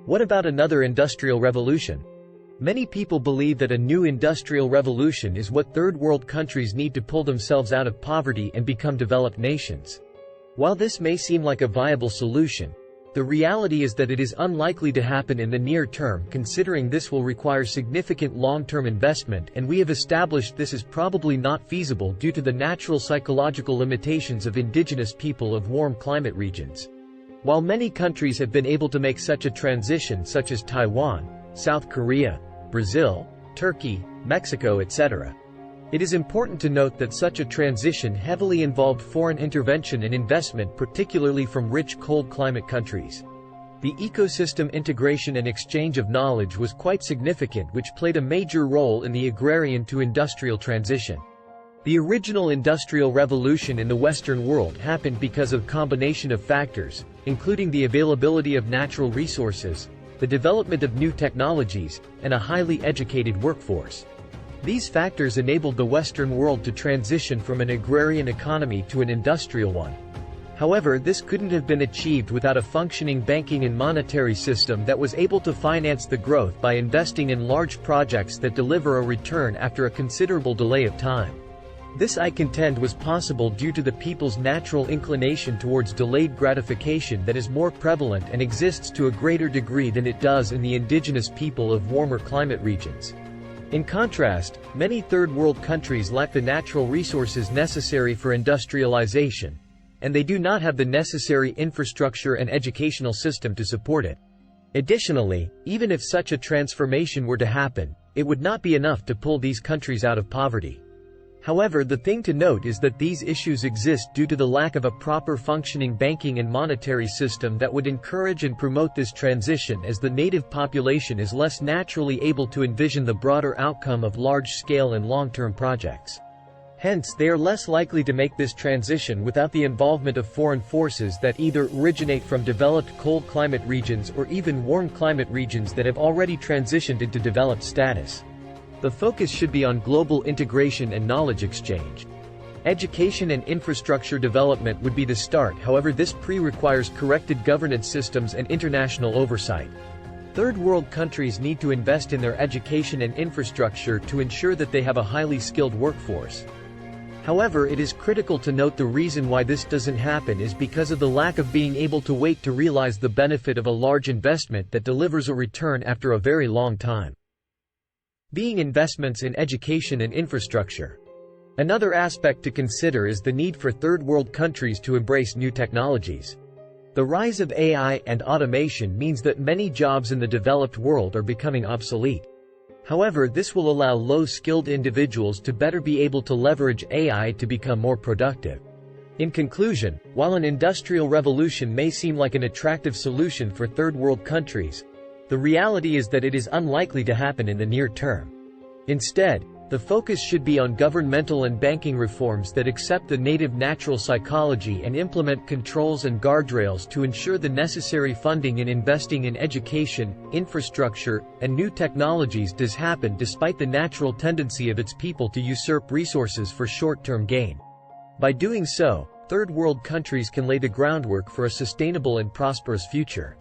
What about another industrial revolution? Many people believe that a new industrial revolution is what third world countries need to pull themselves out of poverty and become developed nations. While this may seem like a viable solution, the reality is that it is unlikely to happen in the near term, considering this will require significant long-term investment, and we have established this is probably not feasible due to the natural psychological limitations of indigenous people of warm climate regions. While many countries have been able to make such a transition, such as Taiwan, South Korea, Brazil, Turkey, Mexico, etc., it is important to note that such a transition heavily involved foreign intervention and investment, particularly from rich cold climate countries. The ecosystem integration and exchange of knowledge was quite significant, which played a major role in the agrarian to industrial transition. The original industrial revolution in the Western world happened because of a combination of factors, including the availability of natural resources, the development of new technologies, and a highly educated workforce. These factors enabled the Western world to transition from an agrarian economy to an industrial one. However, this couldn't have been achieved without a functioning banking and monetary system that was able to finance the growth by investing in large projects that deliver a return after a considerable delay of time. This, I contend, was possible due to the people's natural inclination towards delayed gratification that is more prevalent and exists to a greater degree than it does in the indigenous people of warmer climate regions. In contrast, many third world countries lack the natural resources necessary for industrialization, and they do not have the necessary infrastructure and educational system to support it. Additionally, even if such a transformation were to happen, it would not be enough to pull these countries out of poverty. However, the thing to note is that these issues exist due to the lack of a proper functioning banking and monetary system that would encourage and promote this transition, as the native population is less naturally able to envision the broader outcome of large-scale and long-term projects. Hence, they are less likely to make this transition without the involvement of foreign forces that either originate from developed cold climate regions or even warm climate regions that have already transitioned into developed status. The focus should be on global integration and knowledge exchange. Education and infrastructure development would be the start, however this requires corrected governance systems and international oversight. Third world countries need to invest in their education and infrastructure to ensure that they have a highly skilled workforce. However, it is critical to note the reason why this doesn't happen is because of the lack of being able to wait to realize the benefit of a large investment that delivers a return after a very long time. Being investments in education and infrastructure. Another aspect to consider is the need for third world countries to embrace new technologies. The rise of AI and automation means that many jobs in the developed world are becoming obsolete. However, this will allow low-skilled individuals to better be able to leverage AI to become more productive. In conclusion, while an industrial revolution may seem like an attractive solution for third world countries, the reality is that it is unlikely to happen in the near term. Instead, the focus should be on governmental and banking reforms that accept the native natural psychology and implement controls and guardrails to ensure the necessary funding in investing in education, infrastructure, and new technologies does happen, despite the natural tendency of its people to usurp resources for short-term gain. By doing so, third world countries can lay the groundwork for a sustainable and prosperous future.